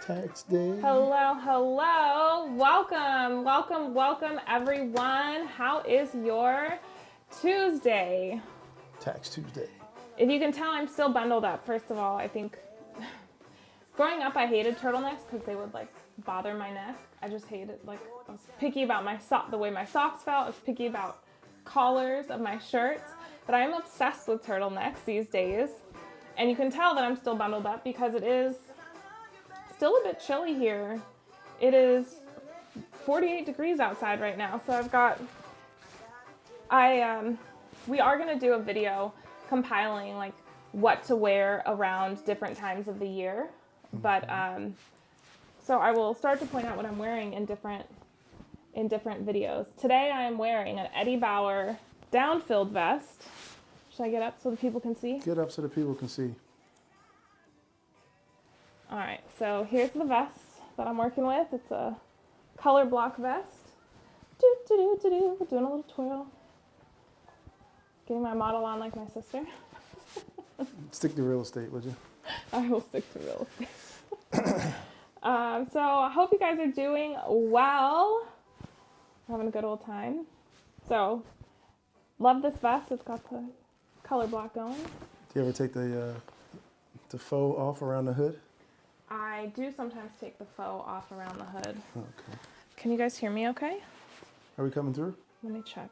Tax day. Hello. Welcome, everyone. How is your Tuesday? Tax Tuesday. If you can tell, I'm still bundled up. First of all, I think growing up, I hated turtlenecks because they would bother my neck. I just hated, I was picky about the way my socks felt. I was picky about collars of my shirts. But I'm obsessed with turtlenecks these days. And you can tell that I'm still bundled up because it is still a bit chilly here. It is 48 degrees outside right now. So we are going to do a video compiling what to wear around different times of the year. But so I will start to point out what I'm wearing in different videos. Today I am wearing an Eddie Bauer down-filled vest. Should I get up so the people can see? Get up so the people can see. All right, so here's the vest that I'm working with. It's a color block vest. We're doing a little twirl. Getting my model on like my sister. Stick to real estate, would you? I will stick to real estate. So I hope you guys are doing well. Having a good old time. So, love this vest. It's got the color block going. Do you ever take the faux off around the hood? I do sometimes take the faux off around the hood. Okay. Can you guys hear me okay? Are we coming through? Let me check.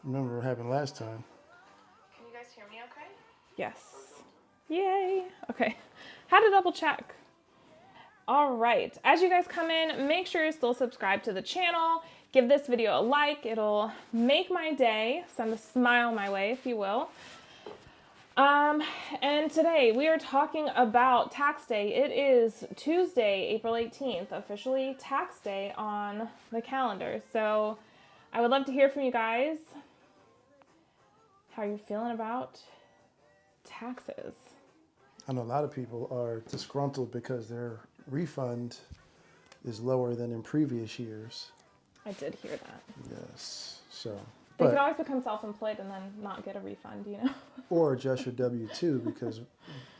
Remember what happened last time. Can you guys hear me okay? Yes. Yay. Okay. Had to double check. All right. As you guys come in, make sure you're still subscribed to the channel. Give this video a like. It'll make my day. Send a smile my way, if you will. And today we are talking about tax day. It is Tuesday, April 18th, officially tax day on the calendar. So I would love to hear from you guys. How you're feeling about taxes? I know a lot of people are disgruntled because their refund is lower than in previous years. I did hear that. Yes. So. They could always become self-employed and then not get a refund, you know? Or adjust your W-2, because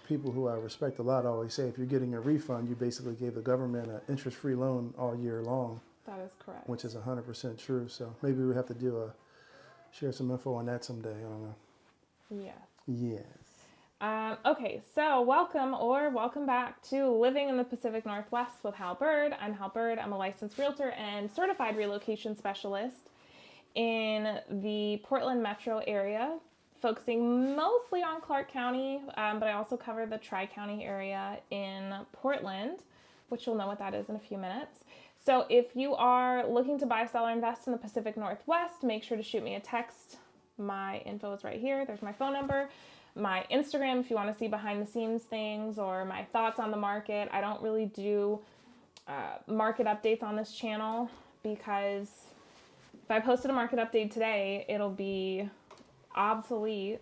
people who I respect a lot always say if you're getting a refund, you basically gave the government an interest-free loan all year long. That is correct. Which is 100% true. So maybe we have to share some info on that someday. I don't know. Yes. Yes. Okay, so welcome back to Living in the Pacific Northwest with Hal Byrd. I'm Hal Byrd. I'm a licensed realtor and certified relocation specialist in the Portland metro area, focusing mostly on Clark County, but I also cover the Tri-County area in Portland, which you'll know what that is in a few minutes. So if you are looking to buy, sell, or invest in the Pacific Northwest, make sure to shoot me a text. My info is right here. There's my phone number. My Instagram, if you want to see behind the scenes things or my thoughts on the market. I don't really do market updates on this channel because if I posted a market update today, it'll be obsolete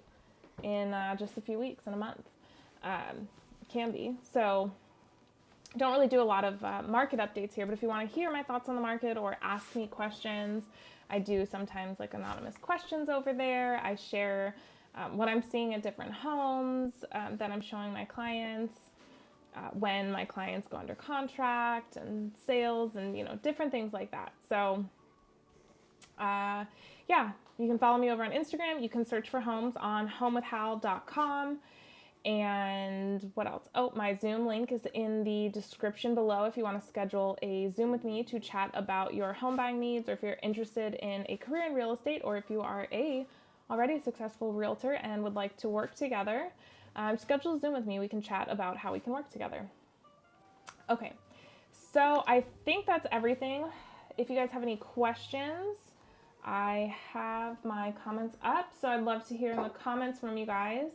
in just a few weeks, in a month. Can be. So don't really do a lot of market updates here, but if you want to hear my thoughts on the market or ask me questions, I do sometimes anonymous questions over there. I share what I'm seeing at different homes that I'm showing my clients, when my clients go under contract and sales and, different things like that. So yeah, you can follow me over on Instagram. You can search for homes on homewithhal.com. And what else? Oh, my Zoom link is in the description below if you want to schedule a Zoom with me to chat about your home buying needs, or if you're interested in a career in real estate, or if you are already a successful realtor and would like to work together. Schedule a Zoom with me. We can chat about how we can work together. Okay, so I think that's everything. If you guys have any questions, I have my comments up, so I'd love to hear in the comments from you guys.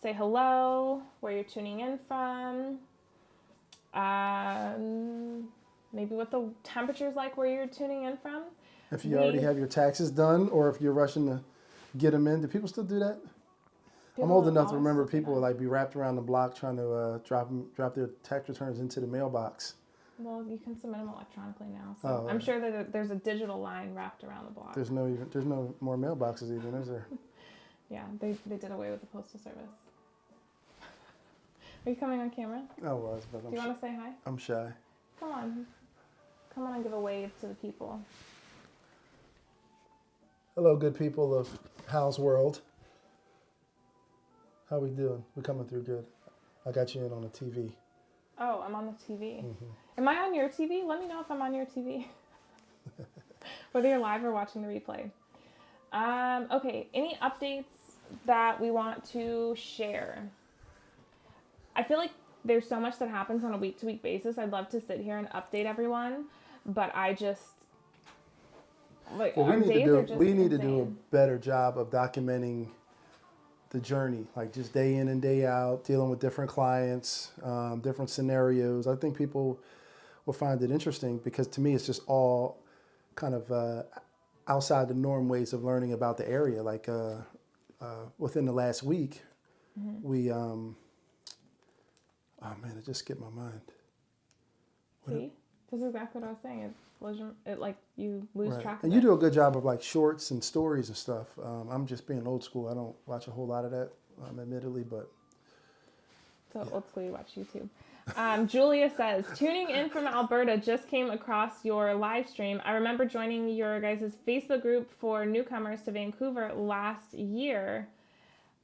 Say hello, where you're tuning in from, maybe what the temperature's like where you're tuning in from. If you already have your taxes done, or if you're rushing to get them in, do people still do that? I'm old enough to remember people would be wrapped around the block trying to drop their tax returns into the mailbox. Well, you can submit them electronically now, so I'm sure that there's a digital line wrapped around the block. There's no more mailboxes even, is there? Yeah, they did away with the postal service. Are you coming on camera? I was, but Do you want to say hi? I'm shy. Come on. Come on and give a wave to the people. Hello, good people of Hal's World. How we doing? We're coming through good. I got you in on the TV. Oh, I'm on the TV. Am I on your TV? Let me know if I'm on your TV. Whether you're live or watching the replay. Okay, any updates that we want to share? I feel like there's so much that happens on a week-to-week basis. I'd love to sit here and update everyone, but I just... Like, Well, we need to do a insane. better job of documenting the journey, like just day in and day out, dealing with different clients, different scenarios. I think people will find it interesting because to me, it's just all kind of outside the norm ways of learning about the area. Like within the last week, we, oh man, it just skipped my mind. See? This is exactly what I was saying. You lose Right. track of And it. you do a good job of like shorts and stories and stuff. I'm just being old school. I don't watch a whole lot of that, admittedly, but. So old school, you watch YouTube. Julia says, tuning in from Alberta, just came across your live stream. I remember joining your guys' Facebook group for newcomers to Vancouver last year.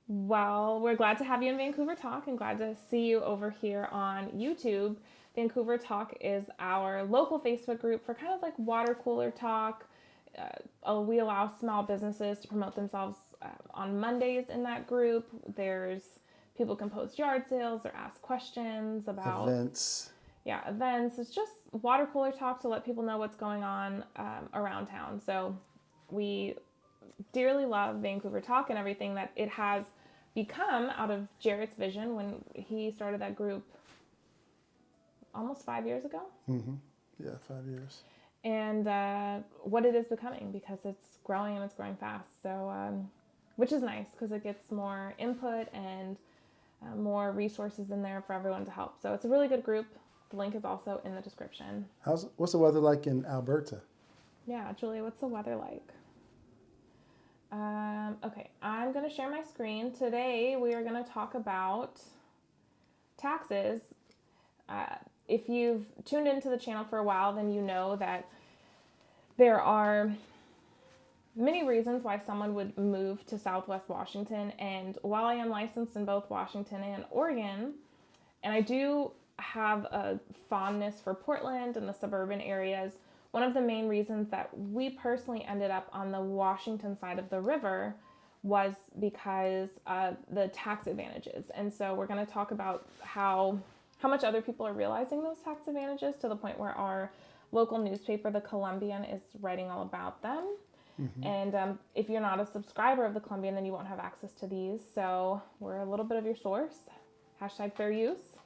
Well, we're glad to have you in Vancouver Talk and glad to see you over here on YouTube. Vancouver Talk is our local Facebook group for kind of like water cooler talk. We allow small businesses to promote themselves on Mondays in that group. People can post yard sales or ask questions about Events. Yeah, events. It's just water cooler talk to let people know what's going on around town. So we dearly love Vancouver Talk and everything that it has become out of Jarrett's vision when he started that group almost 5 years ago. Mm-hmm. Yeah, 5 years. And what it is becoming, because it's growing and it's growing fast. So, which is nice because it gets more input and more resources in there for everyone to help. So it's a really good group. The link is also in the description. What's the weather like in Alberta? Yeah, Julia, what's the weather like? Okay, I'm going to share my screen. Today we are going to talk about taxes. If you've tuned into the channel for a while, then you know that there are many reasons why someone would move to Southwest Washington. And while I am licensed in both Washington and Oregon, and I do have a fondness for Portland and the suburban areas, one of the main reasons that we personally ended up on the Washington side of the river was because of the tax advantages. And so we're going to talk about how much other people are realizing those tax advantages to the point where our local newspaper, the Columbian, is writing all about them. Mm-hmm. And if you're not a subscriber of the Columbian, then you won't have access to these. So we're a little bit of your source. Hashtag fair use.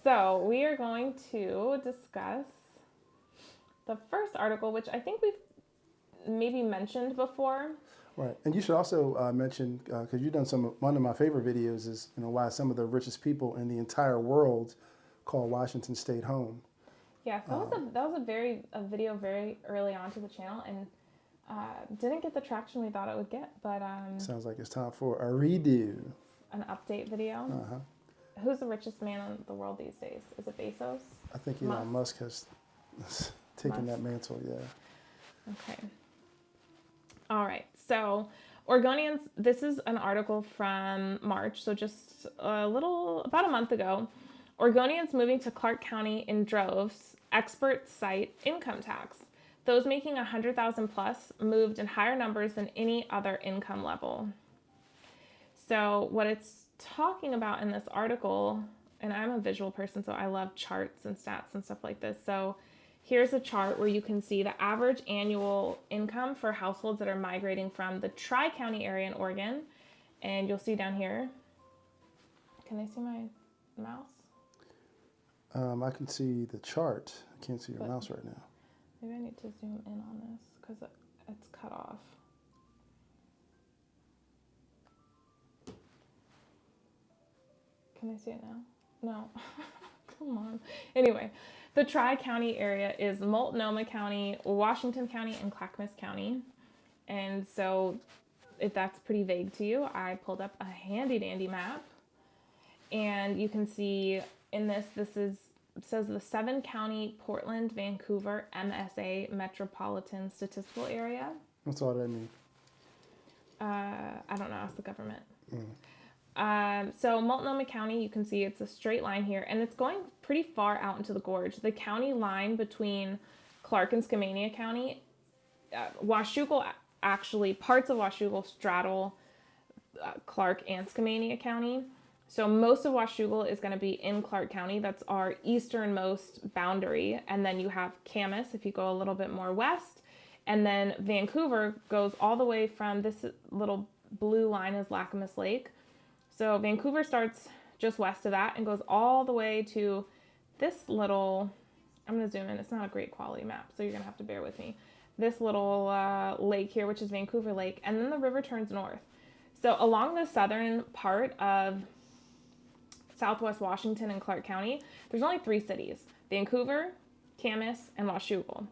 So we are going to discuss the first article, which I think we've maybe mentioned before. Right, and you should also mention, because you've done one of my favorite videos is, why some of the richest people in the entire world call Washington State home. Yeah, so that was a video very early on to the channel, and didn't get the traction we thought it would get, but sounds like it's time for a redo. An update video. Uh-huh. Who's the richest man in the world these days? Is it Bezos? I think Elon Musk has taken that mantle. Yeah. Okay. All right. So, Oregonians, this is an article from March, so just about a month ago. Oregonians moving to Clark County in droves, experts cite income tax. Those making $100,000 plus moved in higher numbers than any other income level. So what it's talking about in this article, and I'm a visual person, so I love charts and stats and stuff like this. So here's a chart where you can see the average annual income for households that are migrating from the Tri-County area in Oregon. And you'll see down here, can I see my mouse? I can see the chart. I can't see your mouse right now. Maybe I need to zoom in on this because it's cut off. Can I see it now? No. Come on. Anyway, the Tri-County area is Multnomah County, Washington County, and Clackamas County. And so if that's pretty vague to you, I pulled up a handy dandy map And you can see in this it says the 7-county Portland, Vancouver, MSA Metropolitan Statistical Area. What's all that mean? I don't know, ask the government. So Multnomah County, you can see it's a straight line here, and it's going pretty far out into the gorge. The county line between Clark and Skamania County, Washougal, actually, parts of Washougal straddle Clark and Skamania County. So most of Washougal is going to be in Clark County. That's our easternmost boundary. And then you have Camas if you go a little bit more west. And then Vancouver goes all the way from this little blue line is Lacamas Lake. So Vancouver starts just west of that and goes all the way to this little, I'm going to zoom in. It's not a great quality map, so you're going to have to bear with me. This little lake here, which is Vancouver Lake. And then the river turns north. So along the southern part of Southwest Washington and Clark County, there's only 3 cities: Vancouver, Camas, and Washougal.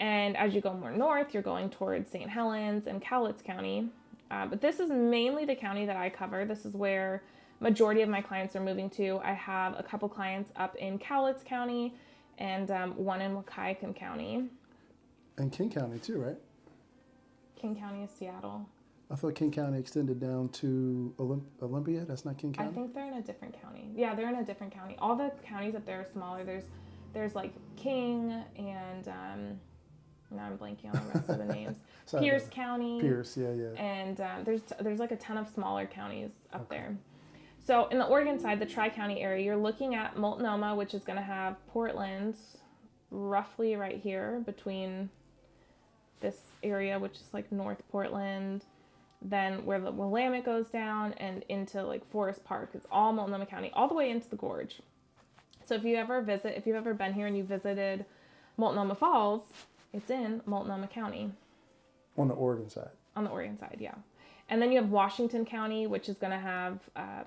And as you go more north, you're going towards St. Helens and Cowlitz County. But this is mainly the county that I cover. This is where majority of my clients are moving to. I have a couple clients up in Cowlitz County and one in Wahkiakum County. And King County too, right? King County is Seattle. I thought King County extended down to Olympia. That's not King County? I think they're in a different county. Yeah, they're in a different county. All the counties up there are smaller. There's like King and now I'm blanking on the rest of the names. Pierce County. Pierce, yeah. And there's like a ton of smaller counties up there. So in the Oregon side, the Tri-County area, you're looking at Multnomah, which is going to have Portland roughly right here between this area, which is like North Portland, then where the Willamette goes down and into like Forest Park. It's all Multnomah County, all the way into the gorge. So if you've ever been here and you visited Multnomah Falls, it's in Multnomah County. On the Oregon side. On the Oregon side, yeah. And then you have Washington County, which is going to have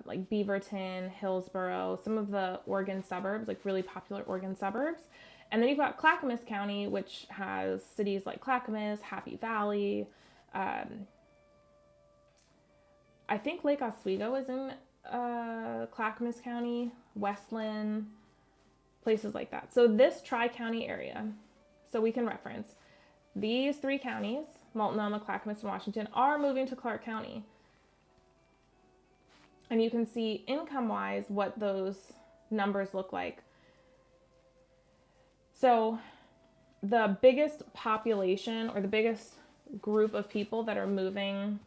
like Beaverton, Hillsboro, some of the Oregon suburbs, like really popular Oregon suburbs. And then you've got Clackamas County, which has cities like Clackamas, Happy Valley. I think Lake Oswego is in Clackamas County, Westland, places like that. So this Tri-County area, so we can reference, these 3 counties, Multnomah, Clackamas, and Washington, are moving to Clark County. And you can see income-wise what those numbers look like. So the biggest population or the biggest group of people that are moving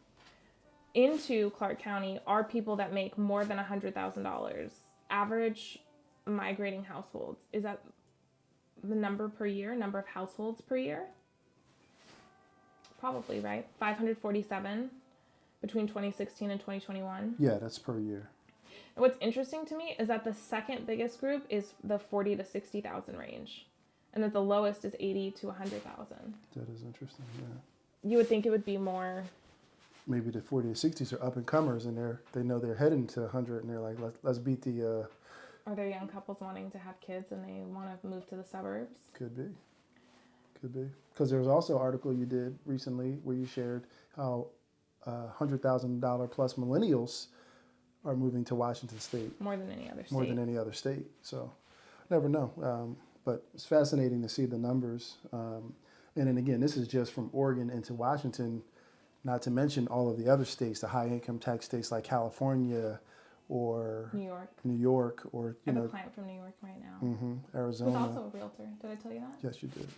into Clark County are people that make more than $100,000. Average migrating households. Is that the number per year, number of households per year? Probably, right? 547 between 2016 and 2021. Yeah, that's per year. And what's interesting to me is that the second biggest group is the 40 to 60,000 range, and that the lowest is 80 to 100,000. That is interesting, yeah. You would think it would be more. Maybe the 40 to 60s are up and comers, and they know they're heading to 100, and they're like, let's beat the. Are there young couples wanting to have kids and they want to move to the suburbs? Could be. Because there was also an article you did recently where you shared how $100,000 plus millennials are moving to Washington State. More than any other state. More than any other state. So, never know. But it's fascinating to see the numbers. And then again, this is just from Oregon into Washington, not to mention all of the other states, the high income tax states like California or New York, or I have a client from New York right now. Arizona. Who's also a realtor. Did I tell you that? Yes, you did.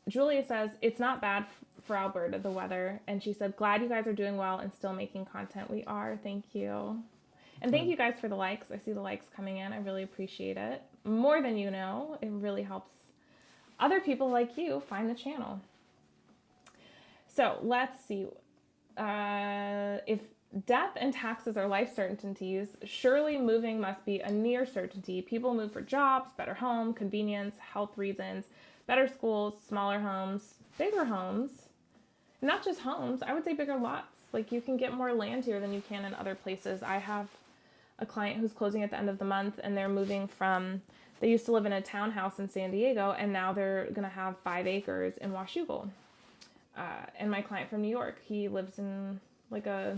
Julia says, it's not bad for Alberta, the weather. And she said, glad you guys are doing well and still making content. We are. Thank you. And thank you guys for the likes. I see the likes coming in. I really appreciate it. More than you know. It really helps other people like you find the channel. So let's see. If death and taxes are life certainties, surely moving must be a near certainty. People move for jobs, better home, convenience, health reasons, better schools, smaller homes, bigger homes. Not just homes, I would say bigger lots. Like, you can get more land here than you can in other places. I have a client who's closing at the end of the month, and they're moving from, they used to live in a townhouse in San Diego, and now they're going to have 5 acres in Washougal. And my client from New York, he lives in like a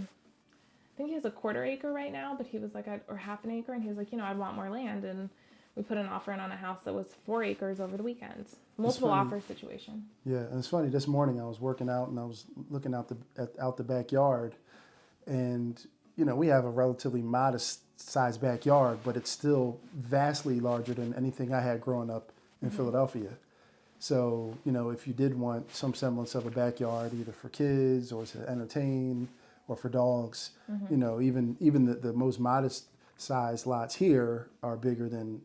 think he has a quarter acre right now, but he was like, or half an acre, and he was like, I'd want more land, and we put an offer in on a house that was 4 acres over the weekend. Multiple offer situation. Yeah, and it's funny. This morning I was working out and I was looking out the backyard, and we have a relatively modest sized backyard, but it's still vastly larger than anything I had growing up in Philadelphia. So if you did want some semblance of a backyard, either for kids or to entertain or for dogs, even the most modest sized lots here are bigger than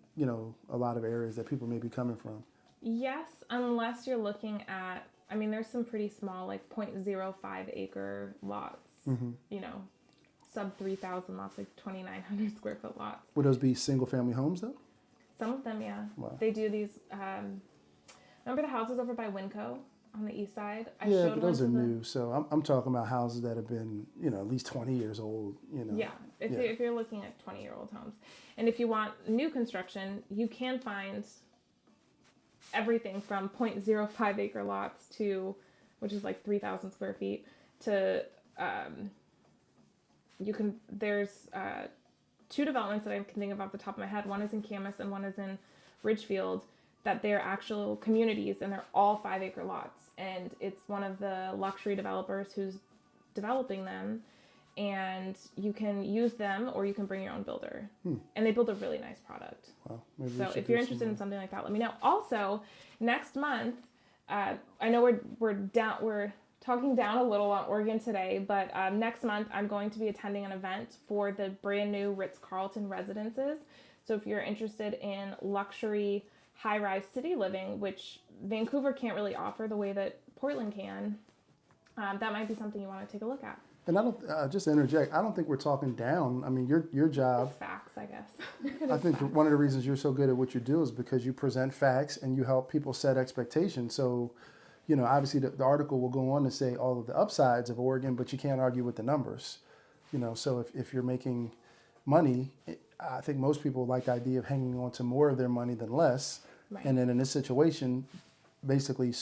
a lot of areas that people may be coming from. Yes, unless you're looking at, there's some pretty small, like 0.05 acre lots, sub 3,000 lots, like 2,900 square foot lots. Would those be single family homes though? Some of them, yeah. Wow. They do these, remember the houses over by Winco on the east side? Yeah, but those are new. So I'm talking about houses that have been, at least 20 years old, Yeah, if you're looking at 20-year-old homes. And if you want new construction, you can find everything from 0.05 acre lots to, which is like 3,000 square feet, to there's 2 developments that I can think of off the top of my head. One is in Camas and one is in Ridgefield, that they're actual communities and they're all 5 acre lots. And it's one of the luxury developers who's developing them, and you can use them or you can bring your own builder. And they build a really nice product. Wow. So if you're interested in something like that, let me know. Also, next month, I know we're talking down a little on Oregon today, but next month I'm going to be attending an event for the brand new Ritz-Carlton residences. So if you're interested in luxury high-rise city living, which Vancouver can't really offer the way that Portland can, that might be something you want to take a look at. And I don't, just to interject, I don't think we're talking down. Your job. It's facts, I guess. I think facts. one of the reasons you're so good at what you do is because you present facts and you help people set expectations. So, obviously the article will go on to say all of the upsides of Oregon, but you can't argue with the numbers. So if you're making money, I think most people like the idea of hanging on to more of their money than less. Right. And then in this situation, basically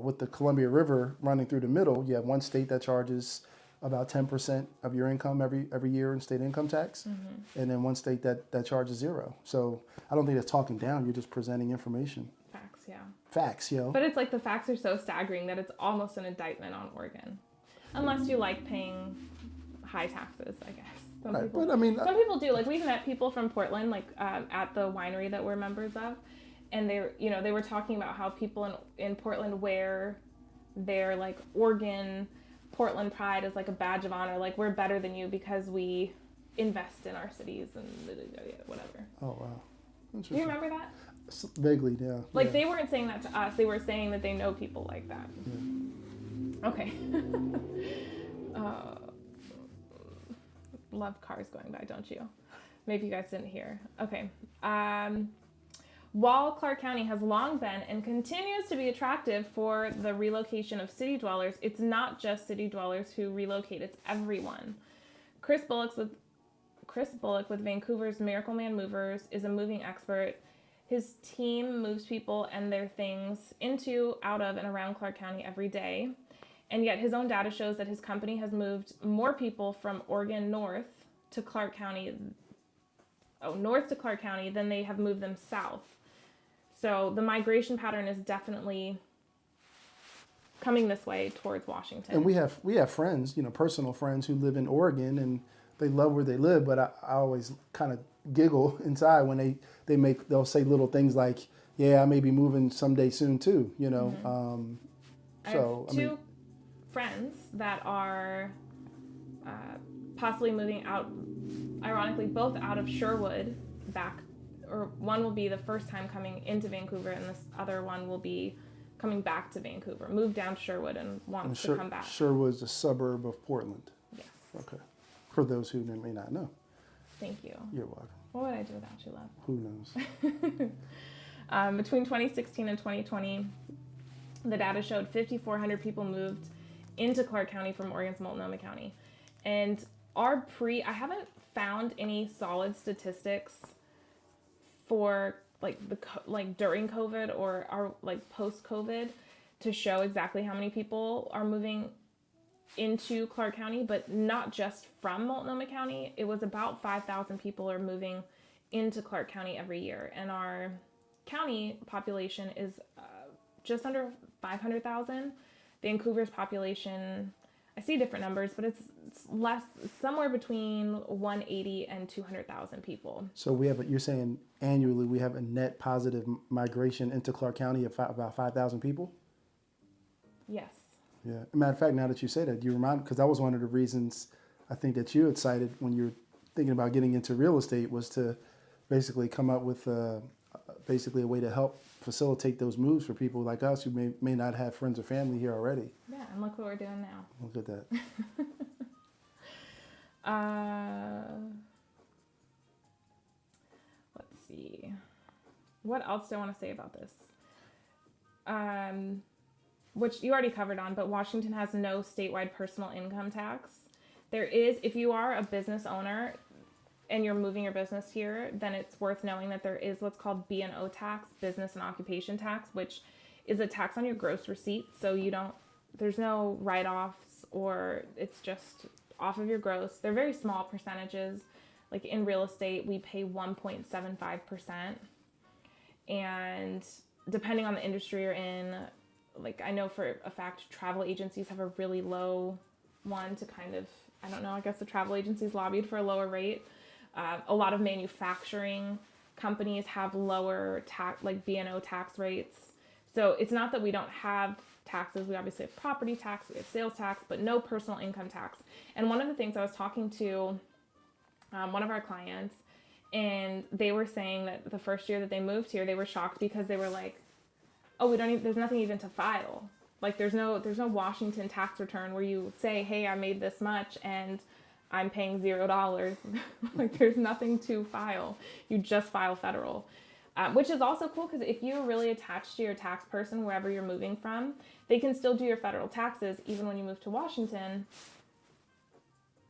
with the Columbia River running through the middle, you have one state that charges about 10% of your income every year in state income tax, and then one state that charges 0. So I don't think that's talking down. You're just presenting information. Facts, yeah. Facts, yo. But it's like the facts are so staggering that it's almost an indictment on Oregon, unless you like paying high taxes, I guess. Some people do. Like we've met people from Portland, like at the winery that we're members of, and they were talking about how people in Portland wear their like Oregon Portland pride is like a badge of honor. Like we're better than you because we invest in our cities and whatever. Oh wow! Do you remember that? Vaguely, yeah. Like they weren't saying that to us. They were saying that they know people like that. Yeah. Okay. Love cars going by, don't you? Maybe you guys didn't hear. Okay. While Clark County has long been and continues to be attractive for the relocation of city dwellers, it's not just city dwellers who relocate, it's everyone. Chris Bullock with Vancouver's Miracle Man Movers is a moving expert. His team moves people and their things into, out of, and around Clark County every day. And yet his own data shows that his company has moved more people from Oregon north to Clark County than they have moved them south. So the migration pattern is definitely coming this way towards Washington. And we have friends, personal friends who live in Oregon and they love where they live, but I always kind of giggle inside when they'll say little things like, yeah, I may be moving someday soon too, I have two friends that are possibly moving out, ironically, both out of Sherwood back, or one will be the first time coming into Vancouver and this other one will be coming back to Vancouver, moved down to Sherwood and wants to come back. Sherwood's a suburb of Portland. Yes. Okay. For those who may not know. Thank you. You're welcome. What would I do without you, love? Who knows? Between 2016 and 2020, the data showed 5,400 people moved into Clark County from Oregon's Multnomah County. And I haven't found any solid statistics for during COVID or post-COVID to show exactly how many people are moving into Clark County, but not just from Multnomah County. It was about 5,000 people are moving into Clark County every year. And our county population is just under 500,000. Vancouver's population, I see different numbers, but it's less, somewhere between 180 and 200,000 people. So you're saying annually we have a net positive migration into Clark County of about 5,000 people? Yes. Yeah. Matter of fact, now that you say that, you remind, because that was one of the reasons I think that you had cited when you were thinking about getting into real estate, was to basically come up with basically a way to help facilitate those moves for people like us who may not have friends or family here already. Yeah, and look what we're doing now. Look at that. Let's see. What else do I want to say about this? Which you already covered on, but Washington has no statewide personal income tax. There is, if you are a business owner and you're moving your business here, then it's worth knowing that there is what's called B&O tax, business and occupation tax, which is a tax on your gross receipts. So there's no write-offs, or it's just off of your gross. They're very small percentages. Like in real estate, we pay 1.75%. And depending on the industry you're in, like I know for a fact, travel agencies have a really low one to kind of, I don't know, I guess the travel agencies lobbied for a lower rate. A lot of manufacturing companies have lower tax, like B&O tax rates. So it's not that we don't have taxes. We obviously have property tax, we have sales tax, but no personal income tax. And one of the things I was talking to one of our clients, and they were saying that the first year that they moved here, they were shocked because they were like, oh, there's nothing even to file. Like there's no Washington tax return where you say, hey, I made this much and I'm paying $0. Like there's nothing to file. You just file federal, which is also cool because if you're really attached to your tax person, wherever you're moving from, they can still do your federal taxes even when you move to Washington,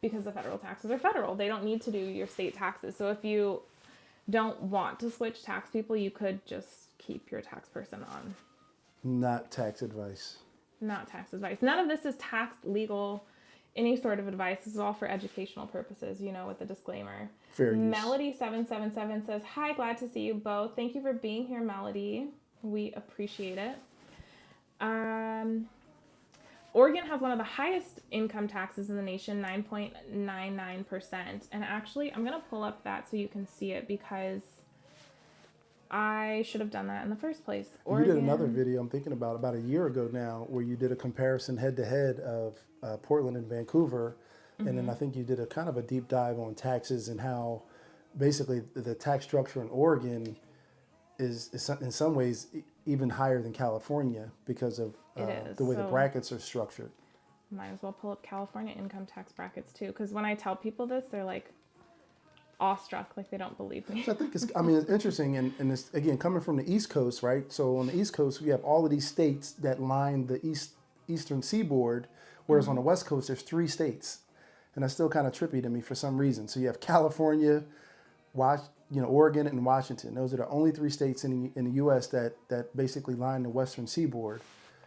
because the federal taxes are federal. They don't need to do your state taxes. So if you don't want to switch tax people, you could just keep your tax person on. Not tax advice. Not tax advice. None of this is tax, legal, any sort of advice. This is all for educational purposes, with the disclaimer. Fair use. Melody777 says, hi, glad to see you both. Thank you for being here, Melody. We appreciate it. Oregon has one of the highest income taxes in the nation, 9.99%. And actually, I'm going to pull up that so you can see it because I should have done that in the first place. Oregon. You did another video, I'm thinking about a year ago now, where you did a comparison head-to-head of Portland and Vancouver. Mm-hmm. And then I think you did a kind of a deep dive on taxes and how basically the tax structure in Oregon is in some ways even higher than California because of the way the brackets are structured. Might as well pull up California income tax brackets too, because when I tell people this, they're like awestruck, like they don't believe me. So I think it's interesting, and it's, again, coming from the East Coast, right? So on the East Coast, we have all of these states that line the eastern seaboard, whereas on the West Coast, there's 3 states. And that's still kind of trippy to me for some reason. So you have California, Oregon, and Washington. Those are the only 3 states in the U.S. that basically line the western seaboard.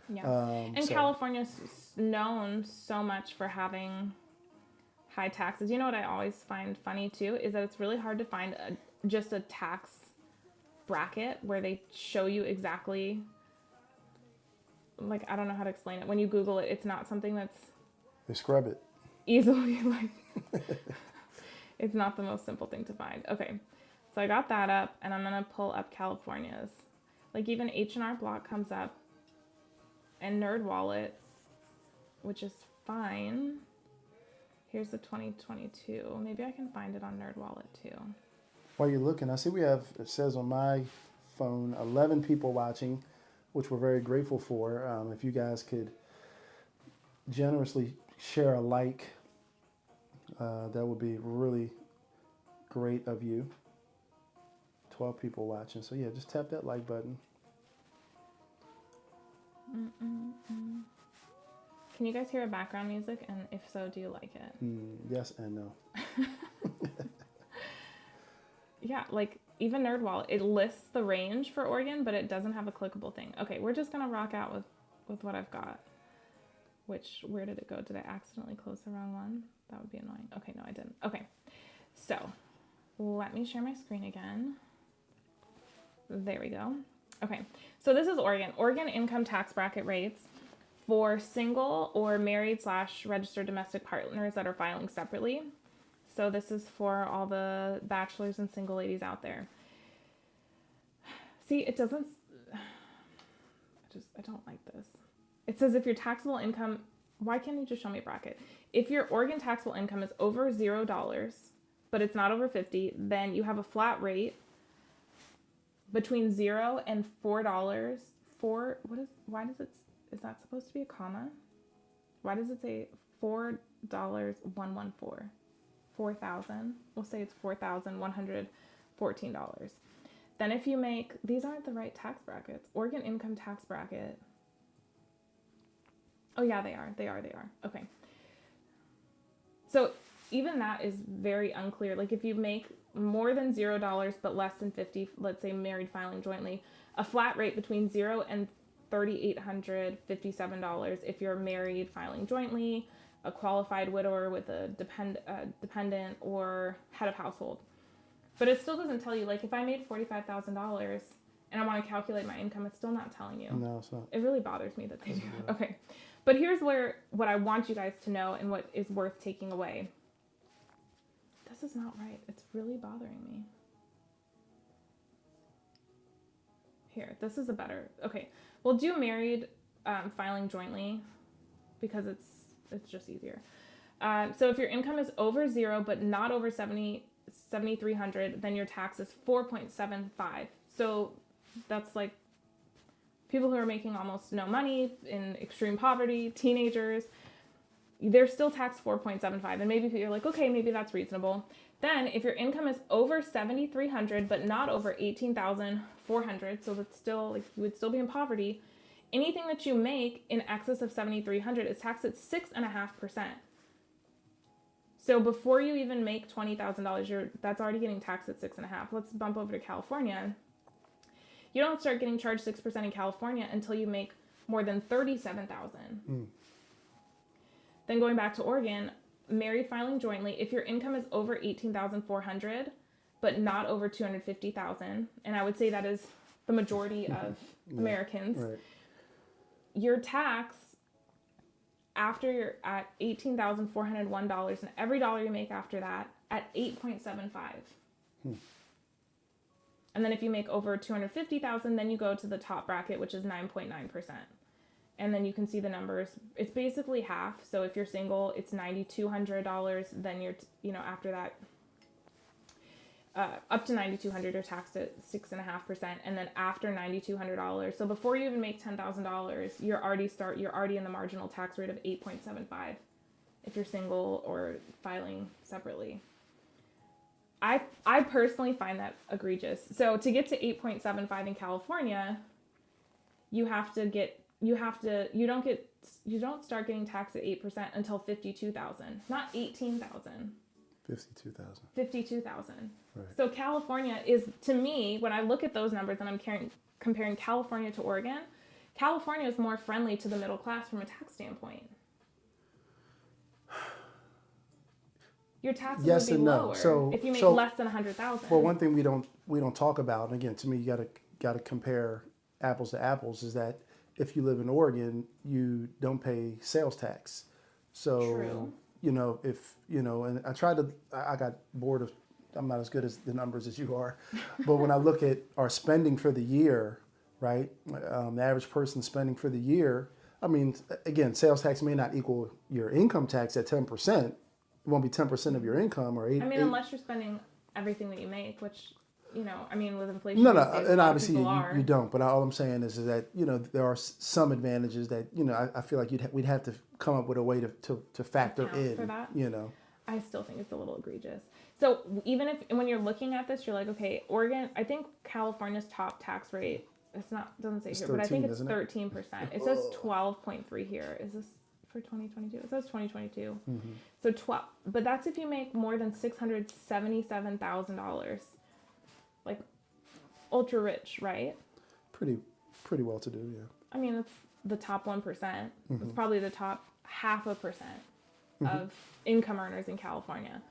Yeah, California's known so much for having high taxes. You know what I always find funny too is that it's really hard to find just a tax bracket where they show you exactly, like, I don't know how to explain it. When you Google it, it's not something that's... They scrub it. Easily, like... It's not the most simple thing to find. Okay, so I got that up, and I'm going to pull up California's. Like, even H&R Block comes up, and NerdWallet, which is fine. Here's the 2022. Maybe I can find it on NerdWallet too. While you're looking, I see it says on my phone, 11 people watching, which we're very grateful for. If you guys could generously share a like, that would be really great of you. 12 people watching. So yeah, just tap that like button. Can you guys hear background music? And if so, do you like it? Yes and no. Yeah, like even NerdWallet, it lists the range for Oregon, but it doesn't have a clickable thing. Okay, we're just going to rock out with what I've got. where did it go? Did I accidentally close the wrong one? That would be annoying. Okay, no, I didn't. Okay, so let me share my screen again. There we go. Okay, so this is Oregon income tax bracket rates for single or married / registered domestic partners that are filing separately. So this is for all the bachelors and single ladies out there. See, it doesn't, I don't like this. It says if your taxable income, why can't you just show me a bracket? If your Oregon taxable income is over $0, but it's not over 50, then you have a flat rate between $0 and $4 for, why does it, is that supposed to be a comma? Why does it say $4,114? 4,000, we'll say it's $4,114. Then if you make, these aren't the right tax brackets. Oregon income tax bracket. Oh yeah, they are. Okay. So even that is very unclear. Like if you make more than $0 but less than 50, let's say married filing jointly, a flat rate between $0 and $3,857 if you're married filing jointly, a qualified widower with a dependent or head of household. But it still doesn't tell you, like if I made $45,000 and I want to calculate my income, it's still not telling you. No, it's not. It really bothers me that they do that. Okay. But here's what I want you guys to know and what is worth taking away. This is not right. It's really bothering me. Here, this is a better, okay. We'll do married filing jointly because it's just easier. So if your income is over $0 but not over $7,300, then your tax is 4.75. So that's like people who are making almost no money, in extreme poverty, teenagers, they're still taxed 4.75. And maybe you're like, okay, maybe that's reasonable. Then if your income is over $7,300 but not over $18,400, so that's still like you would still be in poverty. Anything that you make in excess of $7,300 is taxed at 6.5%. So before you even make $20,000, that's already getting taxed at 6.5%. Let's bump over to California. You don't start getting charged 6% in California until you make more than $37,000. Then going back to Oregon, married filing jointly, if your income is over $18,400 but not over $250,000, and I would say that is the majority of Americans. Right. Your tax after you're at $18,401 and every dollar you make after that at 8.75. And then if you make over $250,000, then you go to the top bracket, which is 9.9%. And then you can see the numbers. It's basically half. So if you're single, it's $9,200. Then you're, after that, up to $9,200, you're taxed at 6.5%, and then after $9,200, so before you even make $10,000, you're already in the marginal tax rate of 8.75 if you're single or filing separately. I personally find that egregious. So to get to 8.75 in California, you don't start getting taxed at 8% until $52,000, not $18,000. $52,000. Right. So California is, to me, when I look at those numbers and I'm comparing California to Oregon, California is more friendly to the middle class from a tax standpoint. Your taxes would be lower if you make less than $100,000. Well, one thing we don't talk about, and again, to me, you got to compare apples to apples, is that if you live in Oregon, you don't pay sales tax. So. True. And I got bored of, I'm not as good as the numbers as you are, but when I look at our spending for the year, right, the average person spending for the year, I mean, again, sales tax may not equal your income tax at 10%. It won't be 10% of your income or 8%. I mean, unless you're spending everything that you make, which, with inflation. No, and obviously you don't. But all I'm saying is that, there are some advantages that, I feel like we'd have to come up with a way to factor in, for that. I still think it's a little egregious. So even when you're looking at this, you're like, okay, Oregon, I think California's top tax rate, doesn't say here, 13, but I think it's 13%. It says 12.3 here. Is this for 2022? It says 2022. Mm-hmm. So 12, but that's if you make more than $677,000. Like ultra rich, right? Pretty well to do, yeah. I mean, it's the top 1%. Mm-hmm. It's probably the top 0.5% of income earners in California.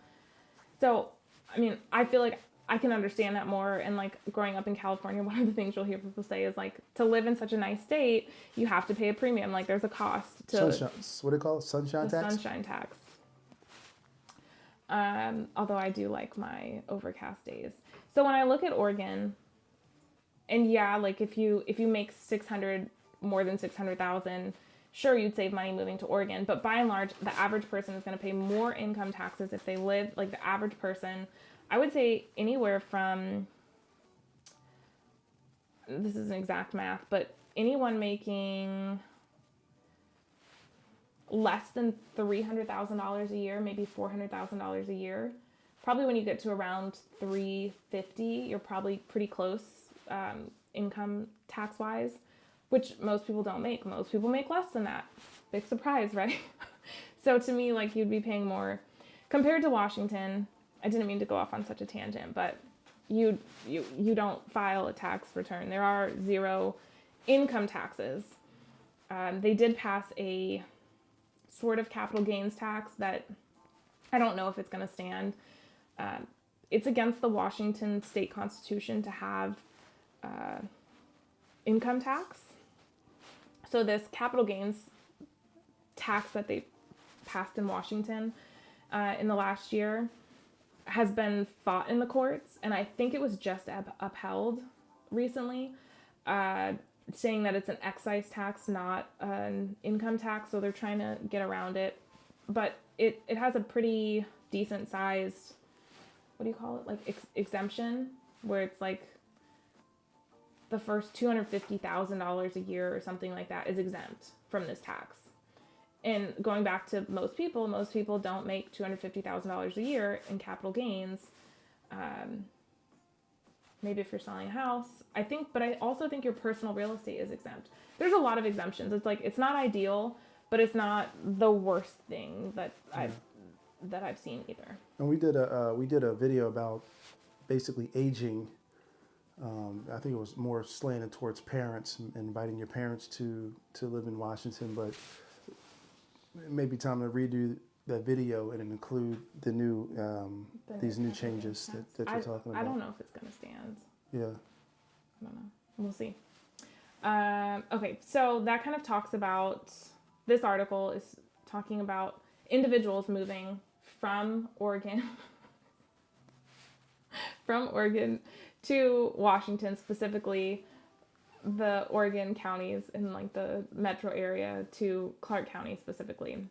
So, I mean, I feel like I can understand that more. And like growing up in California, one of the things you'll hear people say is like, to live in such a nice state, you have to pay a premium. Like there's a cost to Sunshine, what do they call it? Sunshine the tax? sunshine tax. Although I do like my overcast days. So when I look at Oregon, and yeah, like if you make more than 600,000, sure, you'd save money moving to Oregon. But by and large, the average person is going to pay more income taxes if they live, like the average person, I would say anywhere from, this isn't exact math, but anyone making less than $300,000 a year, maybe $400,000 a year. Probably when you get to around 350, you're probably pretty close income tax wise, which most people don't make. Most people make less than that. Big surprise, right? So to me, like you'd be paying more compared to Washington. I didn't mean to go off on such a tangent, but you don't file a tax return. There are 0 income taxes. They did pass a sort of capital gains tax that I don't know if it's going to stand. It's against the Washington state constitution to have income tax. So this capital gains tax that they passed in Washington in the last year has been fought in the courts, and I think it was just upheld recently, saying that it's an excise tax, not an income tax, so they're trying to get around it. But it has a pretty decent sized, what do you call it, like exemption, where it's like the first $250,000 a year or something like that is exempt from this tax. And going back to most people don't make $250,000 a year in capital gains. Maybe if you're selling a house, I think, but I also think your personal real estate is exempt. There's a lot of exemptions. It's like, it's not ideal, but it's not the worst thing that I've seen either. And we did a video about basically aging. I think it was more slanted towards parents and inviting your parents to live in Washington, but it may be time to redo that video and include the new these new changes that you're talking about. I don't know if it's going to stand. Yeah. I don't know. We'll see. Okay, so that kind of talks about, this article is talking about individuals moving from Oregon to Washington, specifically the Oregon counties in like the metro area to Clark County specifically.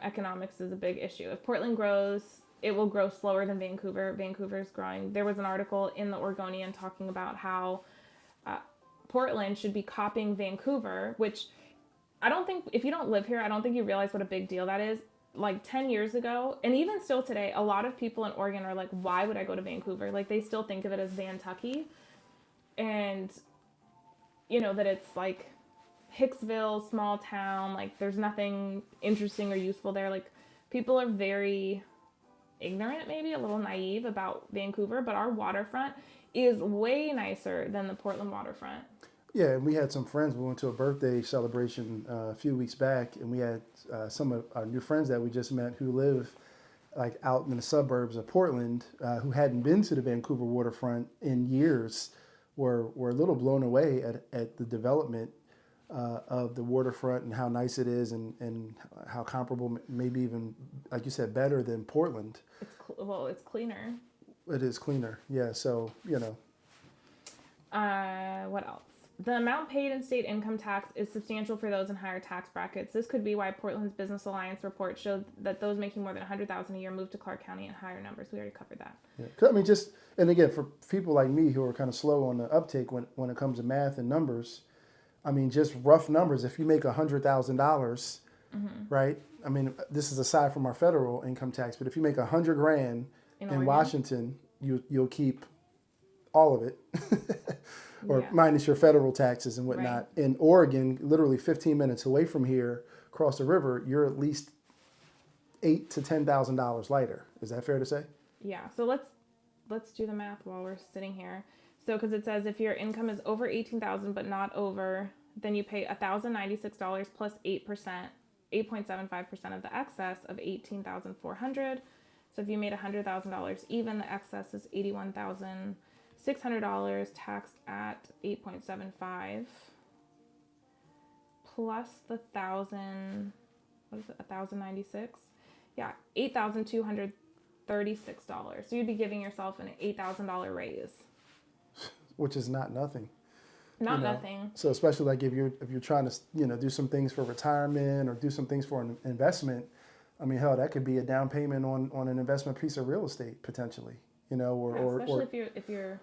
Economics is a big issue. If Portland grows, it will grow slower than Vancouver. Vancouver's growing. There was an article in the Oregonian talking about how Portland should be copying Vancouver, which I don't think, if you don't live here, I don't think you realize what a big deal that is. Like 10 years ago, and even still today, a lot of people in Oregon are like, why would I go to Vancouver? Like they still think of it as Vantucky. And you know, that it's like Hicksville, small town, like there's nothing interesting or useful there. Like people are very ignorant, maybe a little naive about Vancouver, but our waterfront is way nicer than the Portland waterfront. Yeah, and we had some friends. We went to a birthday celebration a few weeks back, and we had some of our new friends that we just met who live like out in the suburbs of Portland, who hadn't been to the Vancouver waterfront in years, were a little blown away at the development of the waterfront and how nice it is, and how comparable, maybe even, like you said, better than Portland. It's cleaner. It is cleaner, yeah. So you know. What else? The amount paid in state income tax is substantial for those in higher tax brackets. This could be why Portland's Business Alliance report showed that those making more than $100,000 a year moved to Clark County in higher numbers. We already covered that. Yeah. I mean, just, and again, for people like me who are kind of slow on the uptake when it comes to math and numbers, I mean, just rough numbers. If you make $100,000, right? I mean, this is aside from our federal income tax, but if you make $100,000 in Washington, you'll keep all of it. Or minus your federal taxes and whatnot. Right. In Oregon, literally 15 minutes away from here, across the river, you're at least $8,000 to $10,000 lighter. Is that fair to say? Yeah. So let's do the math while we're sitting here. So because it says if your income is over $18,000 but not over, then you pay $1,096 plus 8% 8.75% of the excess of $18,400. So if you made $100,000 even, the excess is $81,600 taxed at 8.75 plus the $1,096? Yeah, $8,236. So you'd be giving yourself an $8,000 raise. Which is not nothing. Not nothing. So especially like if you're trying to do some things for retirement or do some things for an investment, I mean, hell, that could be a down payment on an investment piece of real estate potentially. Especially if you're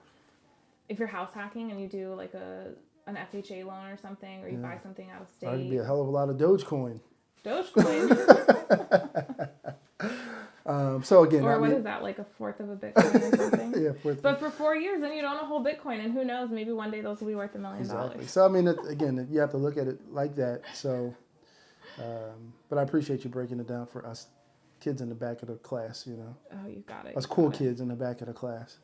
house hacking and you do like an FHA loan or something, or you buy something out of state. That would be a hell of a lot of Dogecoin. So again, what is that, like a fourth of a Bitcoin or something? Yeah, but for 4 years, then you'd own a whole Bitcoin, and who knows, maybe one day those will be worth $1 million. Exactly. So I mean, again, you have to look at it like that. So, but I appreciate you breaking it down for us kids in the back of the class. Oh, you got it. Us cool kids in the back of the class.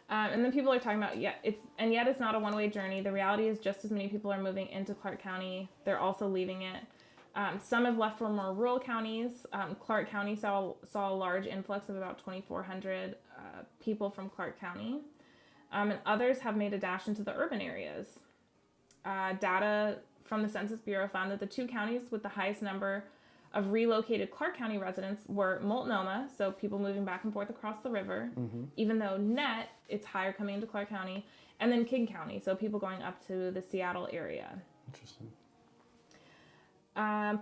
And then people are talking about, yet it's not a one-way journey. The reality is just as many people are moving into Clark County, they're also leaving it. Some have left for more rural counties. Clark County saw a large influx of about 2,400 people from Clark County. And others have made a dash into the urban areas. Data from the Census Bureau found that the two counties with the highest number of relocated Clark County residents were Multnomah, so people moving back and forth across the river, even though net, it's higher coming into Clark County, and then King County, so people going up to the Seattle area. Interesting.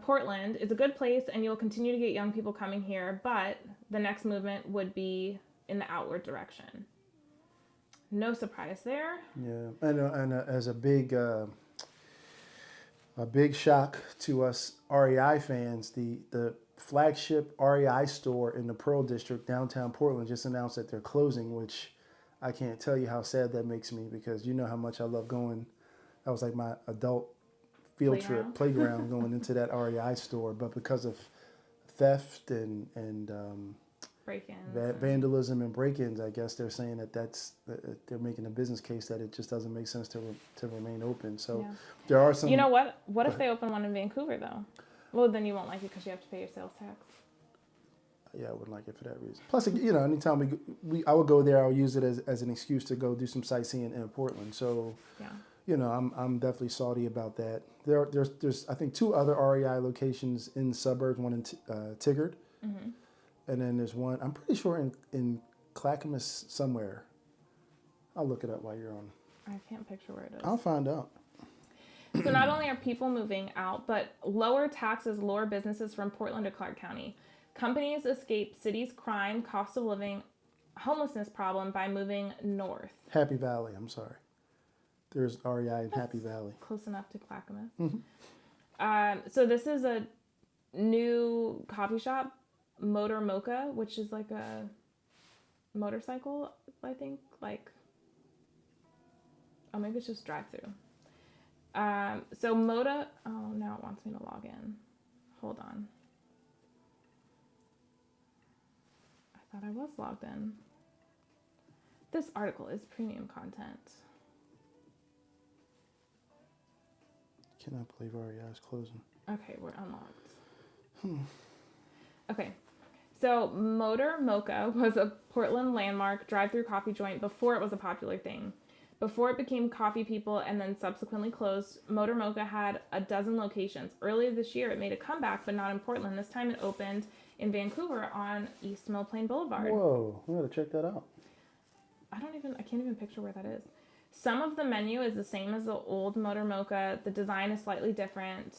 Portland is a good place, and you'll continue to get young people coming here, but the next movement would be in the outward direction. No surprise there. Yeah, and as a big shock to us REI fans, the flagship REI store in the Pearl District, downtown Portland, just announced that they're closing, which I can't tell you how sad that makes me, because you know how much I love going. That was like my adult playground going into that REI store, but because of theft and break-ins, vandalism and break-ins, I guess they're saying that they're making a business case that it just doesn't make sense to remain open. So there are some. You know what? What if they open one in Vancouver though? Well, then you won't like it because you have to pay your sales tax. Yeah, I wouldn't like it for that reason. Plus, anytime I would go there, I would use it as an excuse to go do some sightseeing in Portland. So. Yeah. I'm definitely salty about that. There's I think 2 other REI locations in the suburbs, one in Tigard, and then there's one, I'm pretty sure in Clackamas somewhere. I'll look it up while you're on. I can't picture where it is. I'll find out. So not only are people moving out, but lower taxes lure businesses from Portland to Clark County. Companies escape city's crime, cost of living, homelessness problem by moving north. Happy Valley, I'm sorry. There's REI in Happy Valley. Close enough to Clackamas. So this is a new coffee shop, Motor Mocha, which is like a motorcycle, I think. Maybe it's just drive-through. So Moda, now it wants me to log in. Hold on. I thought I was logged in. This article is premium content. Cannot believe REI is closing. Okay, we're unlocked. Okay, so Motor Mocha was a Portland landmark drive-through coffee joint before it was a popular thing. Before it became Coffee People and then subsequently closed, Motor Mocha had a dozen locations. Earlier this year, it made a comeback, but not in Portland. This time it opened in Vancouver on East Mill Plain Boulevard. Whoa, we gotta check that out. I can't even picture where that is. Some of the menu is the same as the old Motor Mocha. The design is slightly different.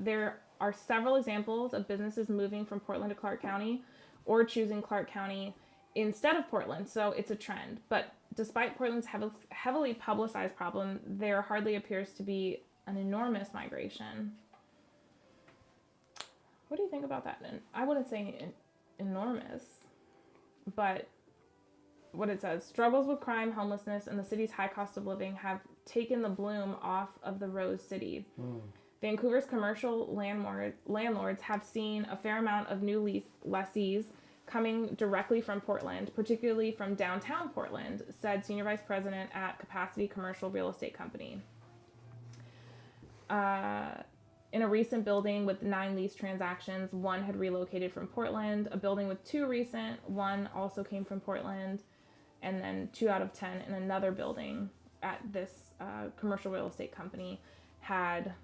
There are several examples of businesses moving from Portland to Clark County or choosing Clark County instead of Portland, so it's a trend. But despite Portland's heavily publicized problem, there hardly appears to be an enormous migration. What do you think about that? I wouldn't say enormous, but what it says, struggles with crime, homelessness, and the city's high cost of living have taken the bloom off of the Rose City. Vancouver's commercial landlords have seen a fair amount of new lessees coming directly from Portland, particularly from downtown Portland, said Senior Vice President at Capacity Commercial Real Estate Company. in a recent building with 9 lease transactions, 1 had relocated from Portland. A building with 2 recent, 1 also came from Portland. And then 2 out of 10 in another building at this commercial real estate company had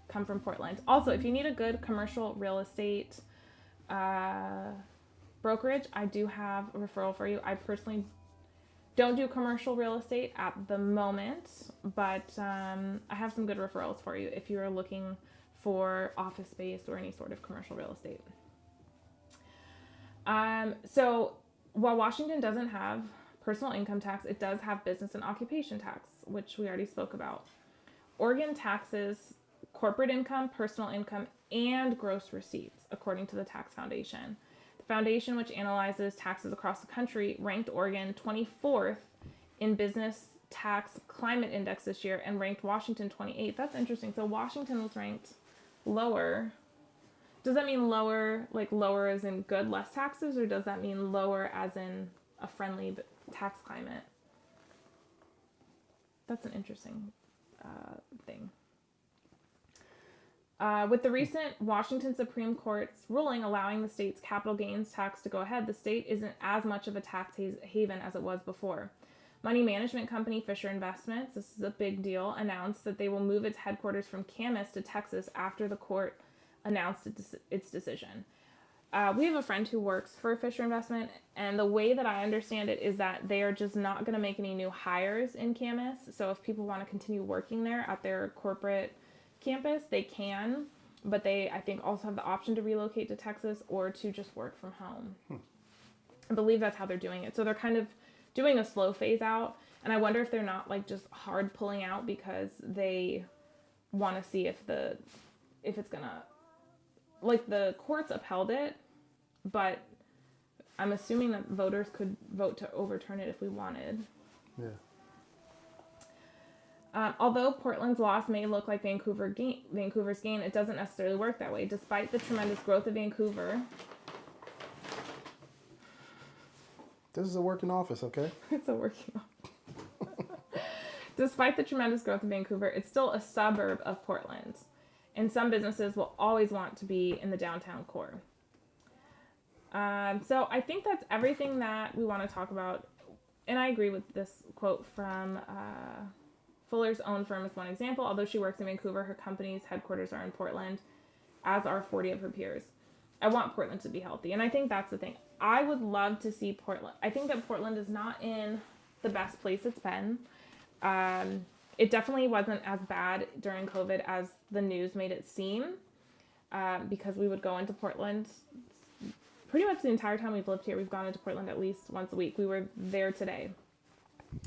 come from Portland. Also, if you need a good commercial real estate brokerage, I do have a referral for you. I personally don't do commercial real estate at the moment, but I have some good referrals for you if you're looking for office space or any sort of commercial real estate. So while Washington doesn't have personal income tax, it does have business and occupation tax, which we already spoke about. Oregon taxes corporate income, personal income, and gross receipts, according to the Tax Foundation. The foundation, which analyzes taxes across the country, ranked Oregon 24th in business tax climate index this year and ranked Washington 28th. That's interesting. So Washington was ranked lower. Does that mean lower, like lower as in good, less taxes, or does that mean lower as in a friendly tax climate? That's an interesting thing. With the recent Washington Supreme Court's ruling allowing the state's capital gains tax to go ahead, the state isn't as much of a tax haven as it was before. Money management company Fisher Investments, this is a big deal, announced that they will move its headquarters from Camas to Texas after the court announced its decision. We have a friend who works for Fisher Investment, and the way that I understand it is that they are just not going to make any new hires in Camas. So if people want to continue working there at their corporate campus, they can, but they, I think, also have the option to relocate to Texas or to just work from home. I believe that's how they're doing it. So they're kind of doing a slow phase out, and I wonder if they're not like just hard pulling out because they want to see if it's gonna, like, the courts upheld it, but I'm assuming that voters could vote to overturn it if we wanted. Yeah. Although Portland's loss may look like Vancouver's gain, it doesn't necessarily work that way. Despite the tremendous growth of Vancouver. This is a working office, okay? It's a working office. Despite the tremendous growth of Vancouver, it's still a suburb of Portland. And some businesses will always want to be in the downtown core. So I think that's everything that we want to talk about. And I agree with this quote from Fuller's own firm as one example. Although she works in Vancouver, her company's headquarters are in Portland, as are 40 of her peers. I want Portland to be healthy. And I think that's the thing. I would love to see Portland. I think that Portland is not in the best place it's been. It definitely wasn't as bad during COVID as the news made it seem, because we would go into Portland pretty much the entire time we've lived here. We've gone into Portland at least once a week. We were there today.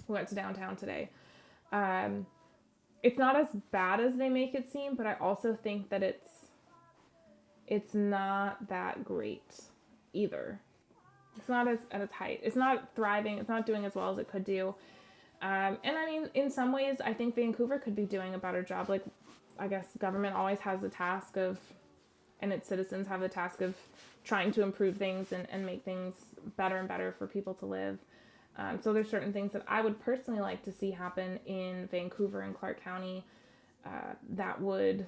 We went to downtown today. It's not as bad as they make it seem, but I also think that it's not that great either. It's not at its height. It's not thriving. It's not doing as well as it could do. And I mean, in some ways, I think Vancouver could be doing a better job. Like, I guess government always has the task of, and its citizens have the task of trying to improve things and make things better and better for people to live. So there's certain things that I would personally like to see happen in Vancouver and Clark County that would,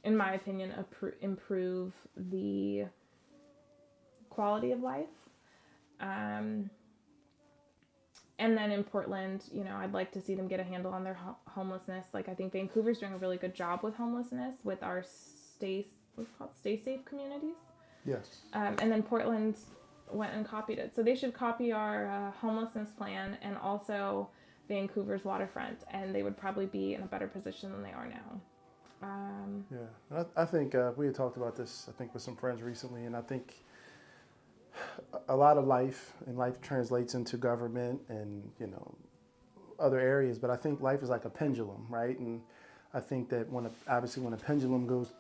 in my opinion, improve the quality of life. And then in Portland, you know, I'd like to see them get a handle on their homelessness. Like, I think Vancouver's doing a really good job with homelessness with our stay safe communities. Yes. And then Portland went and copied it. So they should copy our homelessness plan and also Vancouver's waterfront, and they would probably be in a better position than they are now. Yeah, I think we had talked about this, I think, with some friends recently, and I think a lot of life translates into government and, you know, other areas, but I think life is like a pendulum, right? And I think that when a pendulum goes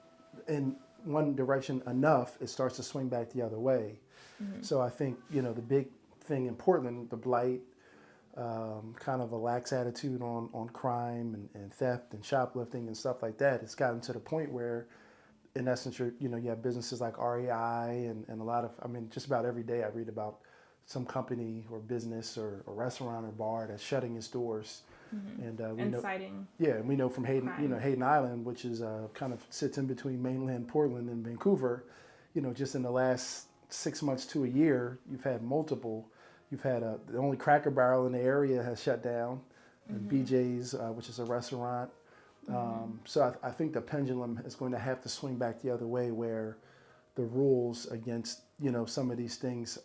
in one direction enough, it starts to swing back the other way. Mm-hmm. So I think, you know, the big thing in Portland, the blight, kind of a lax attitude on crime and theft and shoplifting and stuff like that, it's gotten to the point where, in essence, you have businesses like REI and a lot of, I mean, just about every day I read about some company or business or restaurant or bar that's shutting its doors And we And know, citing. yeah, and we know from Hayden, crime. Hayden Island, which is kind of sits in between mainland Portland and Vancouver. Just in the last 6 months to a year, you've had multiple. You've had the only Cracker Barrel in the area has shut down, and BJ's, which is a restaurant. So I think the pendulum is going to have to swing back the other way, where the rules against some of these things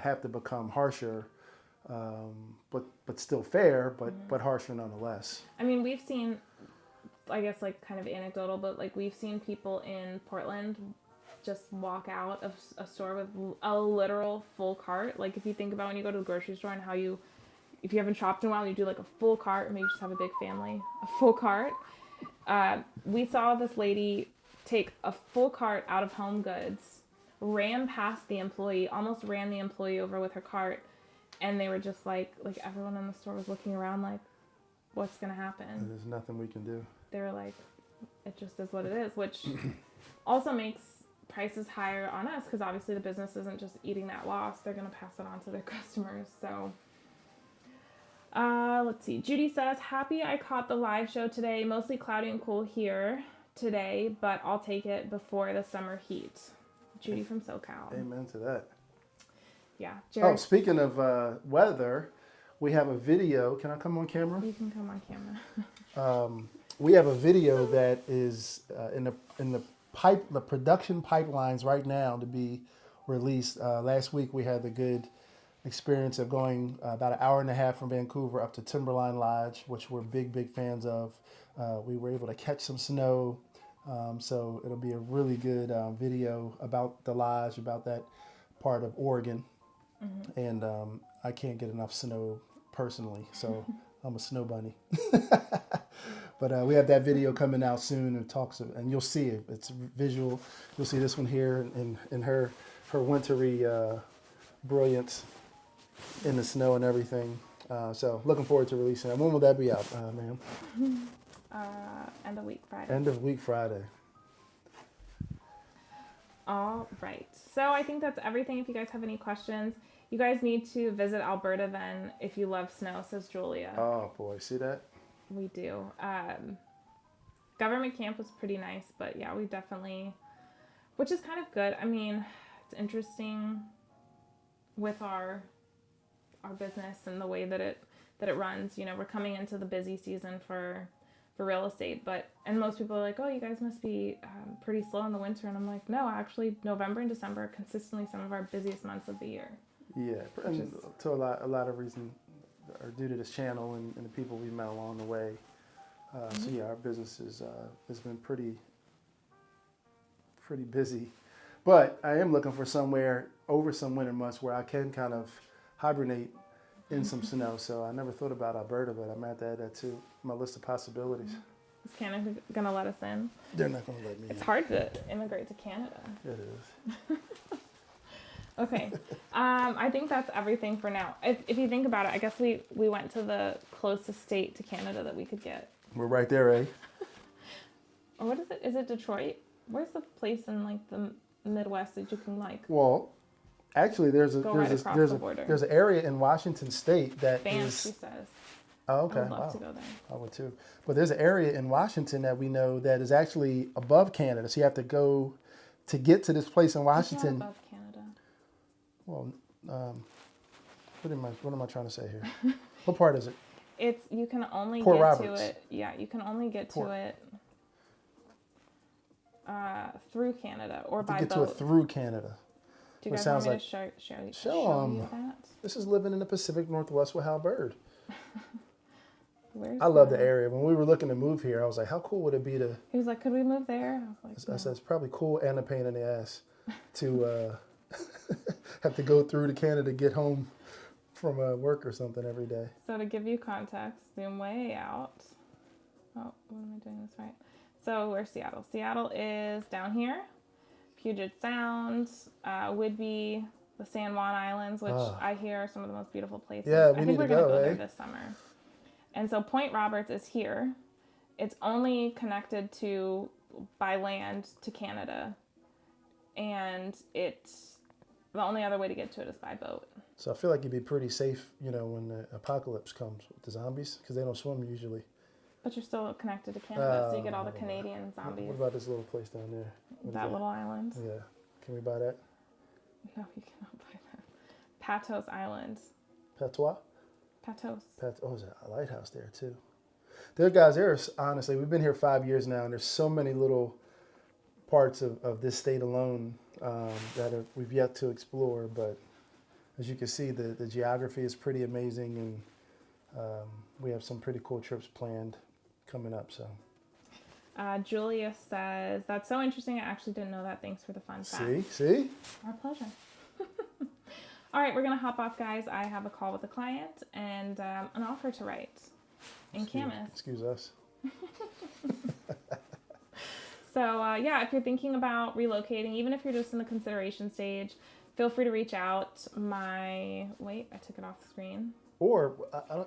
have to become harsher, but still fair, but harsher nonetheless. I mean, we've seen, I guess, like kind of anecdotal, but like we've seen people in Portland just walk out of a store with a literal full cart. Like if you think about when you go to the grocery store and how if you haven't shopped in a while, you do like a full cart, or maybe you just have a big family, a full cart. We saw this lady take a full cart out of Home Goods, ran past the employee, almost ran the employee over with her cart, and they were just like everyone in the store was looking around like, what's gonna happen? And there's nothing we can do. They were like, it just is what it is, which also makes prices higher on us, because obviously the business isn't just eating that loss, they're gonna pass it on to their customers. So let's see. Judy says, happy I caught the live show today. Mostly cloudy and cool here today, but I'll take it before the summer heat. Judy from SoCal. Amen to that. Yeah. Jared, Oh, speaking of weather, we have a video. Can I come on camera? you can come on camera. We have a video that is in the production pipelines right now to be released. Last week we had the good experience of going about an hour and a half from Vancouver up to Timberline Lodge, which we're big fans of. We were able to catch some snow, so it'll be a really good video about the lodge, about that part of Oregon. And I can't get enough snow personally, so I'm a snow bunny. But we have that video coming out soon, and you'll see it. It's visual. You'll see this one here in her wintry brilliance in the snow and everything. So looking forward to releasing it. When will that be out, ma'am? End of week Friday. End of week Friday. All right. So I think that's everything. If you guys have any questions, you guys need to visit Alberta then if you love snow, says Julia. Oh boy, see that? We do. Government camp was pretty nice, but yeah, we definitely, which is kind of good. I mean, it's interesting with our business and the way that it runs. We're coming into the busy season for real estate, and most people are like, oh, you guys must be pretty slow in the winter, and I'm like, no, actually November and December are consistently some of our busiest months of the year. Yeah, and to a lot of reasons are due to this channel and the people we've met along the way. So yeah, our business has been pretty busy, but I am looking for somewhere over some winter months where I can kind of hibernate in some snow. So I never thought about Alberta, but I'm at that too. My list of possibilities. Is Canada gonna let us in? They're not gonna let me It's in. hard to immigrate to Canada. It is. Okay. I think that's everything for now. If you think about it, I guess we went to the closest state to Canada that we could get. We're right there, eh? Or what is it? Is it Detroit? Where's the place in like the Midwest that you can like Well, actually, there's go right across the border? there's an area in Washington State that Banff, is. she says. Oh, okay. I would love Wow. to go there. I would too. But there's an area in Washington that we know that is actually above Canada. So you have to go to get to this place in Washington. It's not above Canada. Well, what am I trying to say here? What part is it? You can only Port get Roberts. to it. Yeah, you can only get to it through Canada or by To get boat. to it through Canada. Do you It guys sounds want me to like- show you that? This is living in the Pacific Northwest with Hal Byrd. Where's I love the area. When we were looking to move here, I was like, how cool would it be to... He was like, could we move there? I was I like, said, it's probably cool and a pain in the ass to have to go through to Canada to get home from work or something every day. So to give you context, zoom way out. Oh, what am I doing this right? So where's Seattle? Seattle is down here. Puget Sound, Whidbey, the San Juan Islands, which I hear are some of the most beautiful places. Yeah, I think need we're to gonna go, go there eh? this summer. And so Point Roberts is here. It's only connected by land to Canada. And the only other way to get to it is by boat. So I feel like you'd be pretty safe, you know, when the apocalypse comes with the zombies, because they don't swim usually. But you're still connected to Canada, so you get all the Canadian zombies. What about this little place down there? That little island? Yeah. Can we buy that? No, you cannot buy that. Patos Island. Patois? Patos. Oh, there's a lighthouse there too. There, guys, honestly, we've been here 5 years now, and there's so many little parts of this state alone we've yet to explore. But as you can see, the geography is pretty amazing, and we have some pretty cool trips planned coming up. So. Julia says, that's so interesting. I actually didn't know that. Thanks for the fun fact. See? Our pleasure. All right, we're going to hop off, guys. I have a call with a client and an offer to write in Camas. Excuse us. So, yeah, if you're thinking about relocating, even if you're just in the consideration stage, feel free to reach out. Wait, I took it off the screen. Or,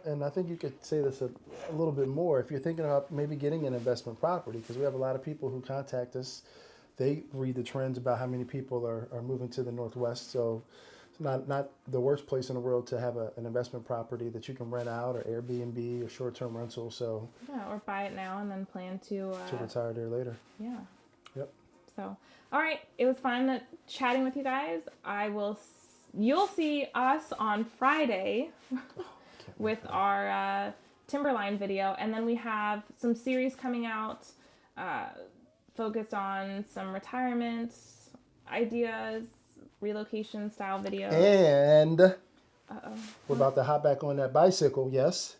and I think you could say this a little bit more, if you're thinking about maybe getting an investment property, because we have a lot of people who contact us. They read the trends about how many people are moving to the Northwest. So it's not the worst place in the world to have an investment property that you can rent out, or Airbnb, or short-term rental. So yeah, or buy it now and then plan to retire there later. Yeah. Yep. So, all right, it was fun chatting with you guys. You'll see us on Friday with our Timberline video, and then we have some series coming out focused on some retirement ideas, relocation style videos. And we're about to hop back on that bicycle, yes?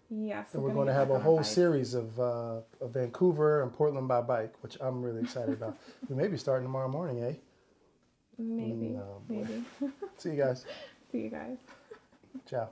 Yes. And we're going to have a whole series of Vancouver and Portland by bike, which I'm really excited about. We may be starting tomorrow morning, eh? Maybe. No, maybe. See you guys. See you guys. Ciao.